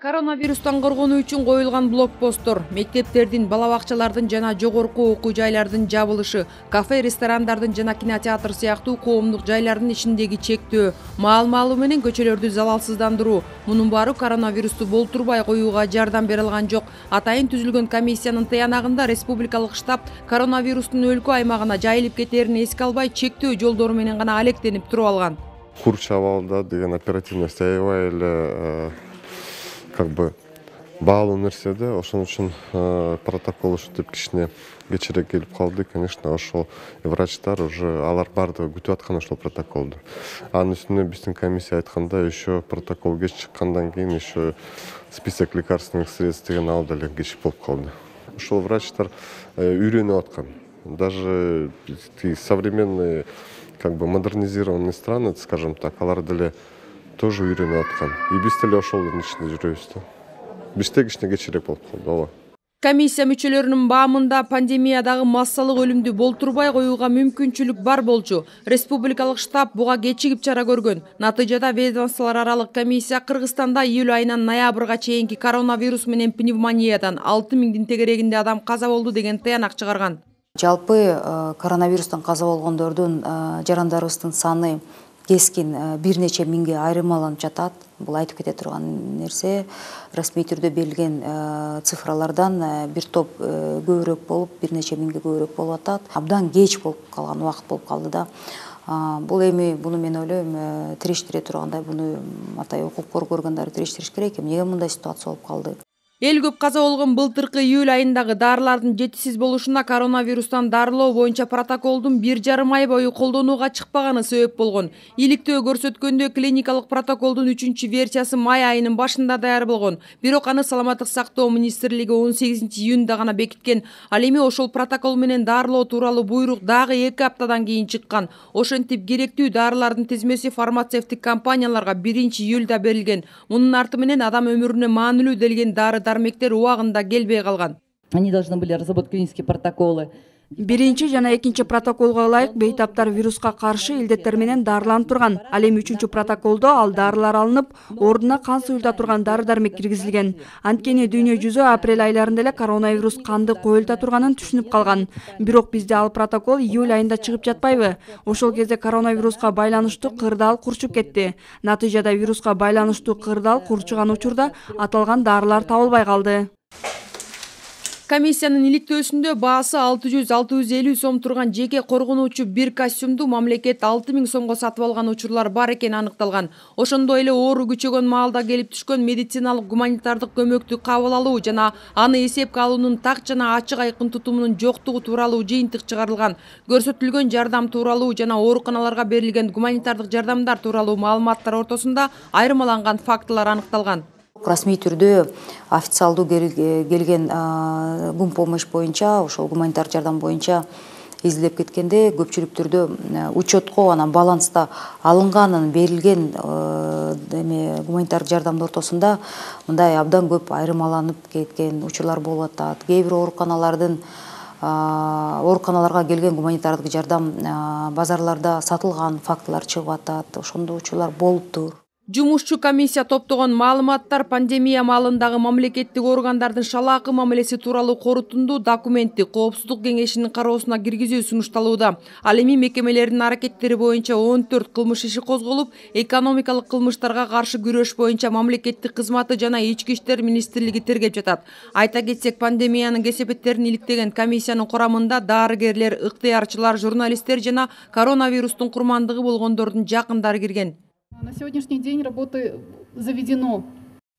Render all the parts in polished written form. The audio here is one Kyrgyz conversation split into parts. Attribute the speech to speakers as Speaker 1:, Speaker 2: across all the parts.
Speaker 1: Коронавирустан коргонуу үчүн коюлган блокпосттор, мектептердин, бала бакчалардын жана жогорку окуу жайлардын жабылышы, кафе, ресторандардын жана кинотеатр сыяктуу коомдук жайлардын ичиндеги чектөө, маал-маалы менен көчөлөрдү залалсыздандыруу. Мунун баары коронавирусту болтурбай коюуга жардам бере алган жок. Атайын түзүлгөн комиссиянын тыянагында республикалык штаб коронавирустун өлкө аймагына жайылып кетерин эске албай, чектөө жолдору менен гана алектенип туруп алган.
Speaker 2: Курчавалда деген оперативность аябай эле баалуу нерсе да, ошон үчүн протокол ушинтип кичине кечирээк келип калды. Конечно, ошол врачтар уже алар баардыгы күтүп аткан ошол протоколду. Анын үстүнө биздин комиссия айтканда, еще протокол кеч чыккандан кийин еще список лекарственных средств деген ал деле кеч болуп калды. Ошол врачтар үйрөнүп аткан. Даже современные модернизированные страны, скажем так, алар деле тоже үйрөнүп аткан. И биз деле ошолдун ичинде жүрөбүз да. Бизде кичине кечирээк болуп калды, ооба.
Speaker 1: Комиссия мүчөлөрүнүн баамында пандемиядагы массалык өлүмдү болтурбай коюуга мүмкүнчүлүк бар болчу. Республикалык штаб буга кечигип чара көргөн. Натыйжада ведомстволор аралык комиссия Кыргызстанда июль айынан ноябрга чейинки коронавирус менен пневмониядан 6000 тегерегинде адам каза болду деген тыянак чыгарган.
Speaker 3: Жалпы коронавирустан каза болгондордун жарандарыбыздын саны кескин бир нече миңге айырмаланып жатат. Бул айтып кете турган нерсе. Расмий түрдө берилген цифралардан бир топ көбүрөөк болуп, бир нече миңге көбүрөөк болуп атат. Абдан кеч болуп калган убакыт болуп калды да. Бул эми буну мен ойлойм тирештире тургандай, буну атай укук органдары тирештириш керек. Эмнеге мындай ситуация болуп калды?
Speaker 1: Эл көп каза болгон былтыркы июль айындагы дарылардын жетишсиз болушуна коронавирустан дарылоо боюнча протоколдун 1,5 ай бою колдонууга чыкпаганы себеп болгон. Иликтөө көрсөткөндө клиникалык протоколдун 3-чү версиясы май айынын башында даяр болгон. Бирок аны Саламаттык сактоо министрлиги 18 июнда гана бекиткен. Ал эми ошол протокол менен дарылоо тууралуу буйрук дагы 2 аптадан кийин чыккан. Ошентип керектүү дарылардын тизмеси фармацевтик компанияларга 1 июлда берилген. Мунун арты менен адам өмүрүнө маанилүү делген дармектер убагында келбей калган.
Speaker 4: Они должны были разработать клинические протоколы.
Speaker 5: Биринчи жана экинчи протоколго ылайык бейтаптар вируска каршы илдеттер менен дарыланып турган. Ал эми 3-чү протоколдо ал дарылар алынып, ордуна кан суюлта турган дары-дармек киргизилген. Анткени дүйнө жүзү апрель айларында эле коронавирус канды коюлта турганын түшүнүп калган. Бирок бизде ал протокол июль айында чыгып жатпайбы? Ошол кезде коронавируска байланыштуу кырдаал курчуп кетти. Натыйжада вируска байланыштуу кырдаал курчуган учурда аталган дарылар табылбай калды.
Speaker 1: Комиссиянын иликтөөсүндө баасы 600-650 сом турган жеке коргонуучу бир костюмду мамлекет 6000 сомго сатып алган учурлар бар экени аныкталган. Ошондой эле оору күчөгөн маалда келип түшкөн медициналык гуманитардык көмөктү кабыл алуу жана аны эсепке алуунун так жана ачык айкын тутумунун жоктугу тууралуу жыйынтык чыгарылган. Көрсөтүлгөн жардам тууралуу жана ооруканаларга берилген гуманитардык жардамдар тууралуу маалыматтар ортосунда айырмаланган фактылар аныкталган.
Speaker 3: Расмий түрдө официалдуу келген гумпомощь боюнча, ошол гуманитар жардам боюнча изилдеп кеткенде көпчүлүк түрдө учетко анан баланста алынганын берилген гуманитар жардамдын ортосунда мындай абдан көп айырмаланып кеткен учурлар болуп атат. Кээ бир ооруканаларга келген гуманитардык жардам базарларда сатылган фактылар чыгып атат. Ошондой учурлар болуптур.
Speaker 1: Жумушчу комиссия топтогон маалыматтар пандемия маалындагы мамлекеттик органдардын шалаакы мамилеси тууралуу корутундуу документти Коопсуздук кеңешинин кароосуна киргизүү сунушталууда. Ал эми мекемелердин аракеттери боюнча 14 кылмыш иши козголуп, экономикалык кылмыштарга каршы күрөш боюнча мамлекеттик кызматы жана ички иштер министрлиги тергеп жатат. Айта кетсек, пандемиянын кесепеттерин иликтеген комиссиянын курамында дарыгерлер, ыктыярчылар, журналисттер жана коронавирустун курмандыгы болгондордун жакындары кирген.
Speaker 6: На сегодняшний день работы заведено.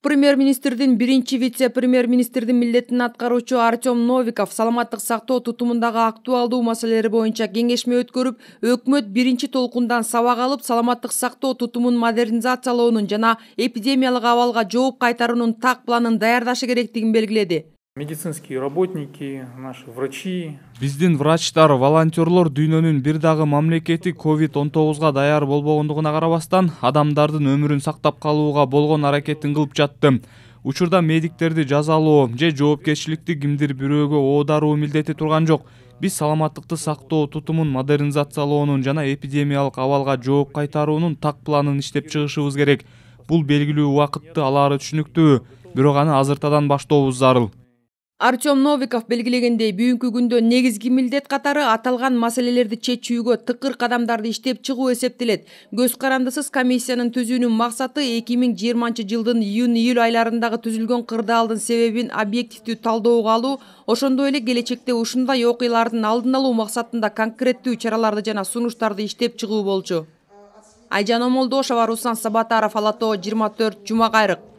Speaker 1: Премьер-министрдин биринчи вице-премьер-министрдин милдетин аткаруучу Артем Новиков саламаттык сактоо тутумундагы актуалдуу маселелер боюнча кеңешме өткөрүп, өкмөт биринчи толкундан сабак алып, саламаттык сактоо тутумун модернизациялоонун жана эпидемиялык абалга жооп кайтаруунун так планын даярдашы керектигин белгиледи.
Speaker 7: Медицинские работники, наши врачи.
Speaker 8: Биздин врачтар, волонтерлор дүйнөнүн бир дагы мамлекети COVID-19 даяр болбогондугуна карабастан, адамдардын өмүрүн сактап калууга болгон аракетин кылып жатты. Учурда медиктерди жазалоо же жоопкерчиликти кимдир бирөөгө оодаруу милдети турган жок. Биз саламаттыкты сактоо тутумун модернизациялоонун жана эпидемиялык абалга жооп кайтаруунун так планын иштеп чыгышыбыз керек. Бул белгилүү убакытты алаары түшүнүктүү. бирок аны азыртадан баштообуз зарыл.
Speaker 1: Артем Новиков белгилегендей, бүгүнкү күндө негизги милдет катары аталган маселелерди чечүүгө тыкыр кадамдарды иштеп чыгуу эсептелет. Көз карандысыз комиссиянын түзүүнүн максаты 2020-жылдын июнь-июль айларындагы түзүлгөн кырдаалдын себебин объективдүү талдоого алуу, ошондой эле келечекте ушундай окуялардын алдын алуу максатында конкреттүү чараларды жана сунуштарды иштеп чыгуу болчу. Айжан Омолдошова, Руслан Сабатаров, Ала Тоо 24, Жума Кайрык.